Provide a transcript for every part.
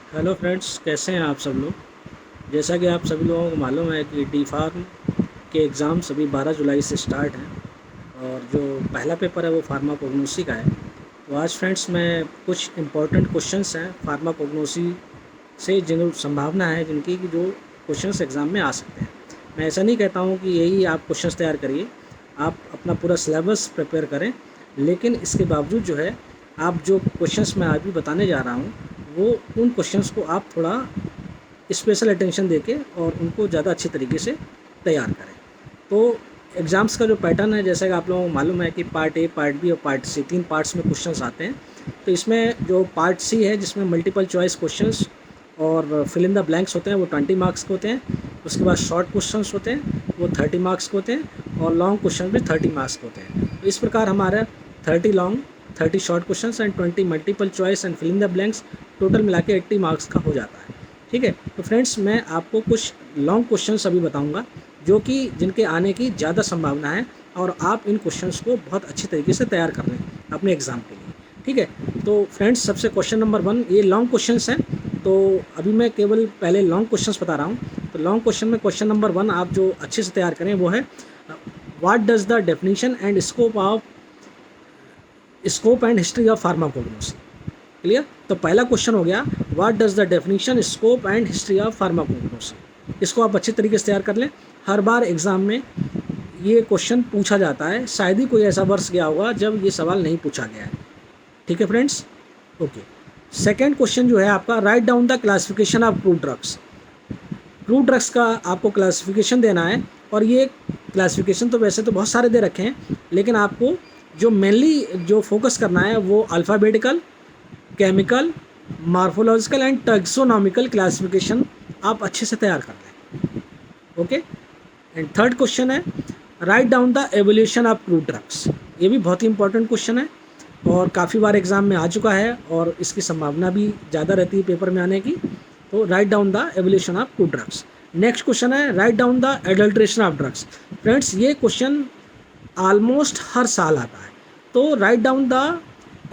Hello friends, कैसे हैं आप सब लोग। जैसा कि आप सभी लोगों को मालूम है कि डी फार्म के एग्ज़ाम्स अभी 12 जुलाई से स्टार्ट हैं और जो पहला पेपर है वो फार्माकोग्नोसी का है। तो आज फ्रेंड्स मैं कुछ इम्पोर्टेंट क्वेश्चंस हैं फार्माकोग्नोसी से जिन संभावना है जिनकी कि जो क्वेश्चंस एग्ज़ाम में आ सकते हैं। मैं ऐसा नहीं कहता हूँ कि यही आप क्वेश्चंस तैयार करिए, आप अपना पूरा सिलेबस प्रिपेयर करें, लेकिन इसके बावजूद जो है आप जो क्वेश्चंस मैं अभी बताने जा रहा हूँ वो उन क्वेश्चंस को आप थोड़ा स्पेशल अटेंशन देके और उनको ज़्यादा अच्छी तरीके से तैयार करें। तो एग्ज़ाम्स का जो पैटर्न है, जैसे कि आप लोगों को मालूम है कि पार्ट ए, पार्ट बी और पार्ट सी, 3 पार्ट्स में क्वेश्चंस आते हैं। तो इसमें जो पार्ट सी है जिसमें मल्टीपल चॉइस क्वेश्चंस और फिल इन द ब्लैंक्स होते हैं वो 20 मार्क्स के होते हैं। उसके बाद शॉर्ट क्वेश्चंस होते हैं वो 30 मार्क्स के होते हैं और लॉन्ग क्वेश्चन भी 30 मार्क्स के होते हैं। तो इस प्रकार हमारा 30 long, 30 short questions and 20 multiple choice and fill in the blanks total मिला के 80 मार्क्स का हो जाता है। ठीक है, तो फ्रेंड्स मैं आपको कुछ लॉन्ग क्वेश्चंस अभी बताऊंगा जो कि जिनके आने की ज़्यादा संभावना है और आप इन क्वेश्चंस को बहुत अच्छी तरीके से तैयार कर लें अपने एग्ज़ाम के लिए। ठीक है, तो फ्रेंड्स सबसे क्वेश्चन नंबर 1, ये लॉन्ग क्वेश्चंस हैं। तो अभी मैं केवल पहले लॉन्ग क्वेश्चंस बता रहा हूँ। तो लॉन्ग क्वेश्चन में क्वेश्चन नंबर 1 आप जो अच्छे से तैयार करें वो है what does the definition and scope and history of pharmacognosy. Clear. तो पहला क्वेश्चन हो गया what does the definition, scope and history of pharmacognosy. इसको आप अच्छे तरीके से तैयार कर लें। हर बार एग्ज़ाम में ये क्वेश्चन पूछा जाता है, शायद ही कोई ऐसा वर्ष गया होगा जब ये सवाल नहीं पूछा गया है। ठीक है फ्रेंड्स, ओके। सेकेंड क्वेश्चन जो है आपका, right down the classification of crude drugs. Crude drugs का आपको क्लासिफिकेशन देना है और ये क्लासिफिकेशन तो वैसे तो बहुत सारे दे रखे हैं, लेकिन आपको जो मेनली जो फोकस करना है वो alphabetical, chemical, morphological and taxonomical classification आप अच्छे से तैयार कर लें। ओके। एंड थर्ड क्वेश्चन है write down the evolution of crude drugs. ये भी बहुत ही इंपॉर्टेंट क्वेश्चन है और काफ़ी बार एग्जाम में आ चुका है और इसकी संभावना भी ज़्यादा रहती है पेपर में आने की। तो write down the evolution of crude drugs. Next question है write down the adulteration of drugs. Friends ये क्वेश्चन ऑलमोस्ट हर साल आता है। तो write down the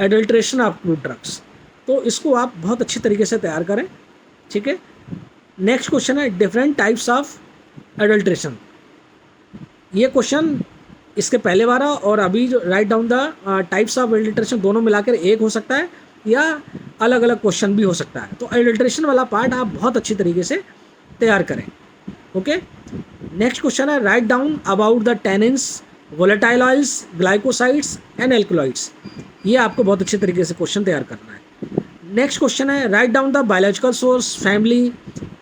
adulteration of crude drugs, तो इसको आप बहुत अच्छी तरीके से तैयार करें। ठीक है। नेक्स्ट क्वेश्चन है डिफरेंट टाइप्स ऑफ एडल्ट्रेशन। ये क्वेश्चन इसके पहले वाला और अभी जो right down the types of adulteration दोनों मिलाकर एक हो सकता है या अलग अलग क्वेश्चन भी हो सकता है। तो एडल्ट्रेशन वाला पार्ट आप बहुत अच्छी तरीके से तैयार करें। ओके। नेक्स्ट क्वेश्चन है write down about the tannins, volatile oils, glycosides and alkaloids. ये आपको बहुत अच्छे तरीके से क्वेश्चन तैयार करना है। नेक्स्ट क्वेश्चन है write down the biological source, family,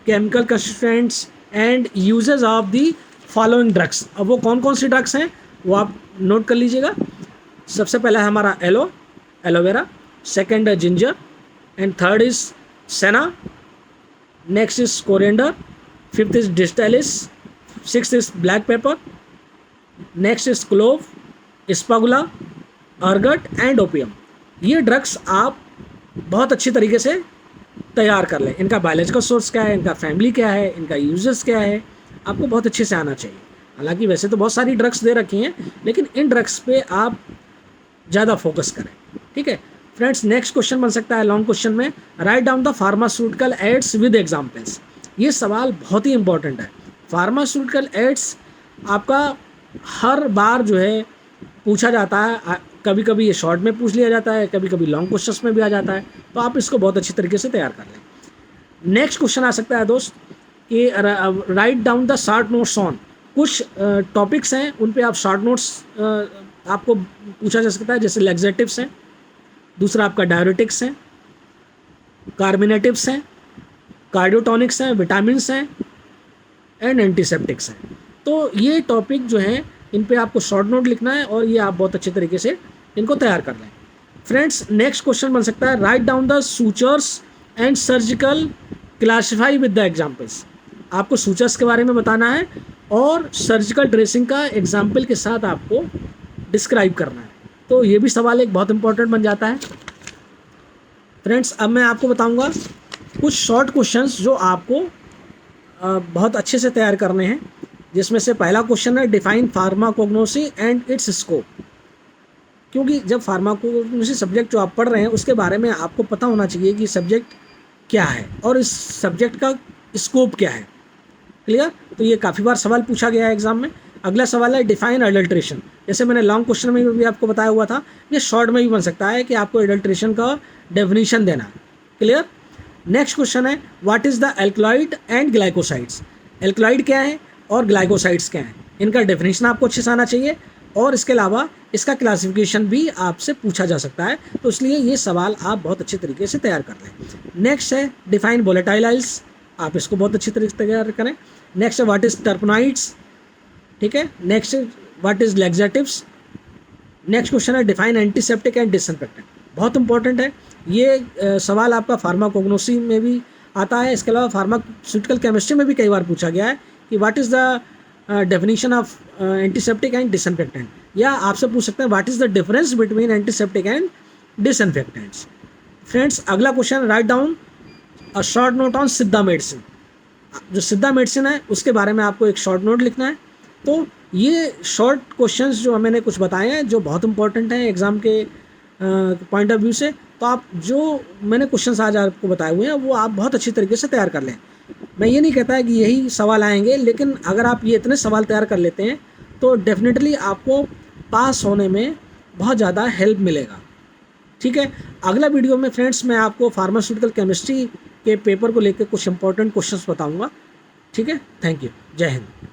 chemical constituents and uses of the following drugs. अब वो कौन कौन सी ड्रग्स हैं वो आप नोट कर लीजिएगा। सबसे पहला है हमारा एलोवेरा, सेकेंड है ginger and third is senna, next is coriander, fifth is digitalis, sixth is black pepper, next is clove, ispaghula, ergot and opium. ये ड्रग्स आप बहुत अच्छी तरीके से तैयार कर लें। इनका बायोलॉजिकल सोर्स क्या है, इनका फैमिली क्या है, इनका यूजेस क्या है, आपको बहुत अच्छे से आना चाहिए। हालांकि वैसे तो बहुत सारी ड्रग्स दे रखी हैं, लेकिन इन ड्रग्स पे आप ज़्यादा फोकस करें। ठीक है फ्रेंड्स। नेक्स्ट क्वेश्चन बन सकता है लॉन्ग क्वेश्चन में right down the pharmaceutical ads with examples. ये सवाल बहुत ही इंपॉर्टेंट है। फार्मास्यूटिकल एड्स आपका हर बार जो है पूछा जाता है, कभी कभी ये शॉर्ट में पूछ लिया जाता है, कभी कभी लॉन्ग क्वेश्चंस में भी आ जाता है। तो आप इसको बहुत अच्छी तरीके से तैयार कर लें। नेक्स्ट क्वेश्चन आ सकता है दोस्त कि right down the short notes on. कुछ टॉपिक्स हैं उन पे आप शॉर्ट नोट्स आपको पूछा जा सकता है, जैसे लैक्सेटिव्स हैं, दूसरा आपका डायरेटिक्स हैं, कार्मिनेटिव्स हैं, कार्डियोटॉनिक्स हैं, विटामिन्स हैं एंड एंटीसेप्टिक्स हैं। तो ये टॉपिक जो हैं इन पे आपको शॉर्ट नोट लिखना है और ये आप बहुत अच्छे तरीके से इनको तैयार कर लें। फ्रेंड्स नेक्स्ट क्वेश्चन बन सकता है write down the sutures and surgical classify with the examples. आपको सूचर्स के बारे में बताना है और सर्जिकल ड्रेसिंग का एग्जाम्पल के साथ आपको डिस्क्राइब करना है। तो ये भी सवाल एक बहुत इंपॉर्टेंट बन जाता है। फ्रेंड्स अब मैं आपको बताऊंगा कुछ शॉर्ट क्वेश्चंस जो आपको बहुत अच्छे से तैयार करने हैं, जिसमें से पहला क्वेश्चन है define pharmacognosy and it's scope. क्योंकि जब फार्माकोग्नोसी सब्जेक्ट जो आप पढ़ रहे हैं उसके बारे में आपको पता होना चाहिए कि सब्जेक्ट क्या है और इस सब्जेक्ट का स्कोप क्या है। क्लियर। तो ये काफ़ी बार सवाल पूछा गया है एग्जाम में। अगला सवाल है डिफाइन अडल्ट्रेशन। जैसे मैंने लॉन्ग क्वेश्चन में भी आपको बताया हुआ था, ये शॉर्ट में भी बन सकता है कि आपको अडल्ट्रेशन का डेफिनेशन देना है। क्लियर। नेक्स्ट क्वेश्चन है what is the alkaloid and glycosides. Alkaloid क्या है और ग्लाइकोसाइड्स क्या है, इनका डेफिनेशन आपको अच्छे से आना चाहिए और इसके अलावा इसका क्लासिफिकेशन भी आपसे पूछा जा सकता है, तो इसलिए ये सवाल आप बहुत अच्छे तरीके से तैयार कर लें। नेक्स्ट है डिफाइन वोलेटाइल आइल्स, आप इसको बहुत अच्छी तरीके से तैयार करें। नेक्स्ट है व्हाट इज टर्पनाइड्स, ठीक है। Next what is laxatives. Next question है डिफाइन एंटीसेप्टिक एंड डिसइंफेक्टेंट, बहुत इंपॉर्टेंट है ये सवाल आपका फार्माकोग्नोसी में भी आता है। इसके अलावा फार्मास्यूटिकल केमिस्ट्री में भी कई बार पूछा गया है कि what is the definition of antiseptic and disinfectant, या आपसे पूछ सकते हैं what is the difference between antiseptic and disinfectants. Friends अगला question, write down a short note on Siddha medicine. जो सिद्धा मेडिसिन है उसके बारे में आपको एक शॉर्ट नोट लिखना है। तो ये शॉर्ट क्वेश्चंस जो मैंने कुछ बताए हैं जो बहुत इंपॉर्टेंट हैं एग्ज़ाम के पॉइंट ऑफ व्यू से, तो आप जो मैंने क्वेश्चंस आज आपको बताए हुए हैं वो आप बहुत अच्छी तरीके से तैयार कर लें। मैं ये नहीं कहता है कि यही सवाल आएंगे, लेकिन अगर आप ये इतने सवाल तैयार कर लेते हैं तो डेफिनेटली आपको पास होने में बहुत ज़्यादा हेल्प मिलेगा। ठीक है। अगला वीडियो में फ्रेंड्स मैं आपको फार्मास्यूटिकल केमिस्ट्री के पेपर को लेकर कुछ इंपॉर्टेंट क्वेश्चंस बताऊंगा। ठीक है। Thank you. जय हिंद।